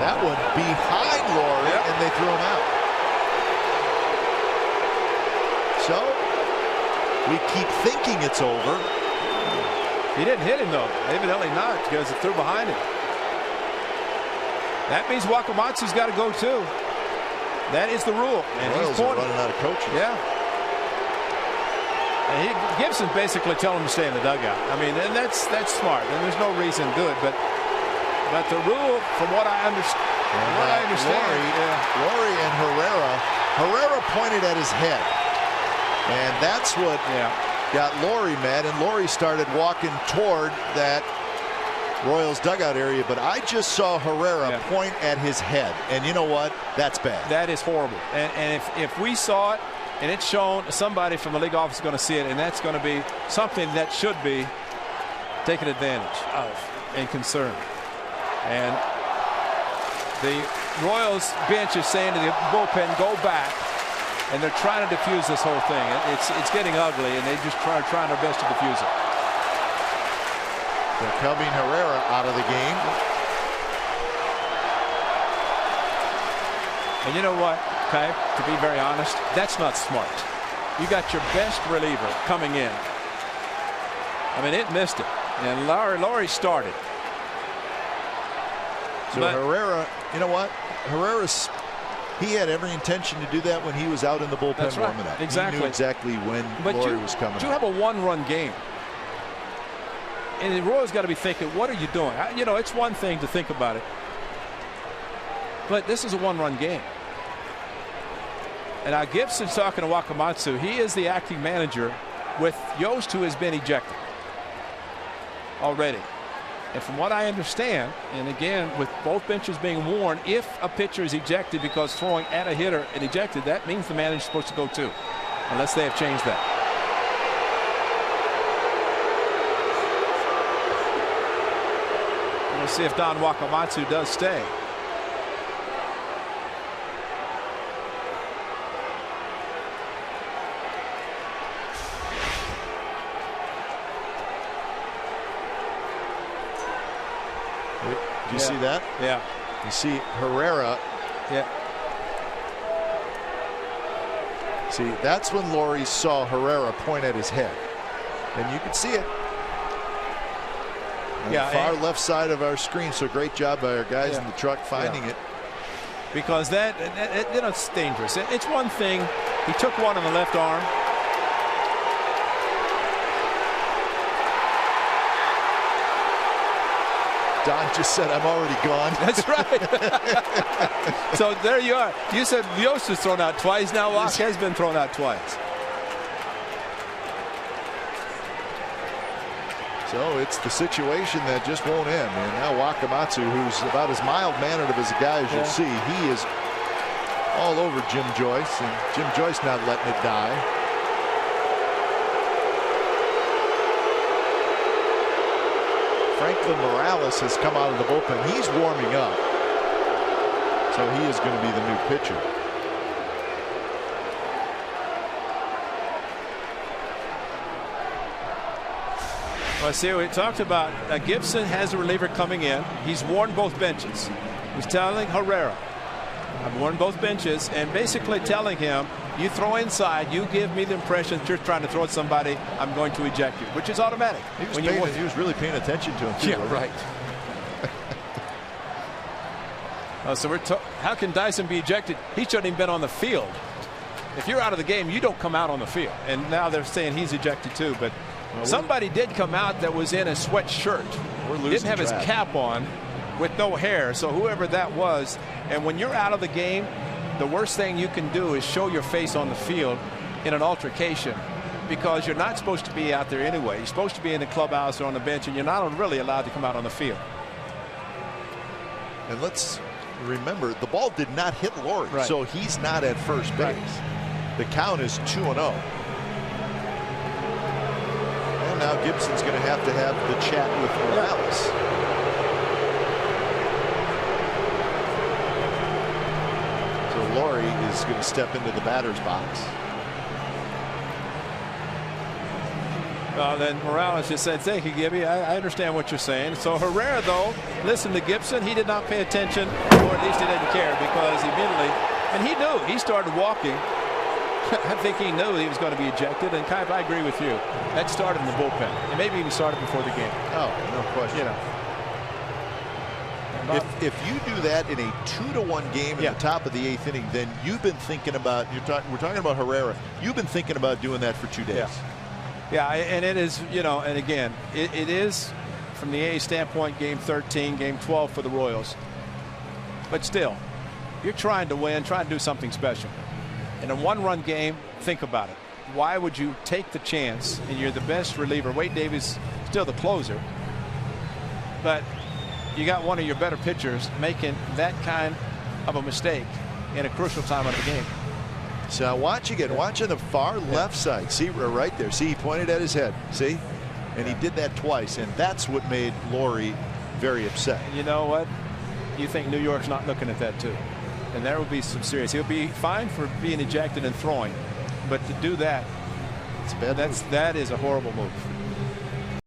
that one behind Lawrie, and they threw him out. So we keep thinking it's over. He didn't hit him though. Evidently not, because it threw behind him. That means Wakamatsu's got to go too. That is the rule. And Royals he's are running out of coaches. Yeah. And Gibson's basically telling him to stay in the dugout. I mean, and that's smart. And there's no reason to do it. But the rule, from what I understand, Lawrie and Herrera pointed at his head, and that's what got Lawrie mad. And Lawrie started walking toward that Royals dugout area, but I just saw Herrera point at his head, and you know what? That's bad. That is horrible. And if we saw it and it's shown, somebody from the league office is going to see it, and that's going to be something that should be taken advantage of and concerned. And the Royals bench is saying to the bullpen, go back, and they're trying to defuse this whole thing. It's getting ugly, and they just trying their best to defuse it. Kelvin Herrera out of the game. And you know what, Kai, to be very honest, that's not smart. You got your best reliever coming in. I mean, it missed it. And Lawrie started. So Herrera, you know what? He had every intention to do that when he was out in the bullpen warming up. Exactly. He knew exactly when Lawrie was coming. You have a one-run game. And the Royals got to be thinking, what are you doing? You know, it's one thing to think about it, but this is a one-run game. And now Gibson's talking to Wakamatsu. He is the acting manager with Yost, who has been ejected already. And from what I understand, and again, with both benches being worn, if a pitcher is ejected because throwing at a hitter and ejected, that means the manager's supposed to go too, unless they have changed that. We'll see if Don Wakamatsu does stay. Do you see that? Yeah. You see Herrera. Yeah. See, that's when Lawrie saw Herrera point at his head, and you could see it. On the far left side of our screen. So great job by our guys in the truck finding it. Because you know, it's dangerous. It's one thing. He took one on the left arm. Don just said, I'm already gone. That's right. So there you are. You said Yost was thrown out twice. Now Wak has been thrown out twice. So it's the situation that just won't end. And now Wakamatsu, who's about as mild-mannered of as a guy as you'll see, he is all over Jim Joyce, and Jim Joyce not letting it die. Franklin Morales has come out of the bullpen. He's warming up. So he is going to be the new pitcher. Well, see, we talked about Gibson has a reliever coming in. He's worn both benches. He's telling Herrera, I've worn both benches, and basically telling him, you throw inside, you give me the impression that you're trying to throw at somebody, I'm going to eject you, which is automatic. He was really paying attention to him, too. Yeah, right. So how can Dyson be ejected? He shouldn't even been on the field. If you're out of the game, you don't come out on the field. And now they're saying he's ejected too. But somebody did come out that was in a sweatshirt. Didn't have his cap on, with no hair. So whoever that was, and when you're out of the game, the worst thing you can do is show your face on the field in an altercation, because you're not supposed to be out there anyway. You're supposed to be in the clubhouse or on the bench, and you're not really allowed to come out on the field. And let's remember, the ball did not hit Lawrie, so he's not at first base. The count is 2-0. And now Gibson's going to have the chat with Morales. So Lawrie is going to step into the batter's box. Then Morales just said, "Thank you, Gibby. I understand what you're saying." So Herrera, though, listened to Gibson. He did not pay attention, or at least he didn't care, because immediately, and he knew. He started walking. I think he knew he was going to be ejected. And Kai, I agree with you. That started in the bullpen. And maybe even started before the game. Oh, no question. You know. If you do that in a 2-1 game in the top of the 8th inning, then you've been thinking about, we're talking about Herrera, you've been thinking about doing that for 2 days. Yeah, and it is, you know, and again, it is, from the A standpoint, game 13, game 12 for the Royals. But still, you're trying to win, trying to do something special. In a 1-run game, think about it. Why would you take the chance, and you're the best reliever? Wade Davis still the closer, but you got one of your better pitchers making that kind of a mistake in a crucial time of the game. So watch again, watching the far left side. See, right there. See, he pointed at his head. See? And he did that twice, and that's what made Lawrie very upset. And you know what? You think New York's not looking at that too. And there will be some serious. He'll be fine for being ejected and throwing, but to do that, it's a bad that is a horrible move.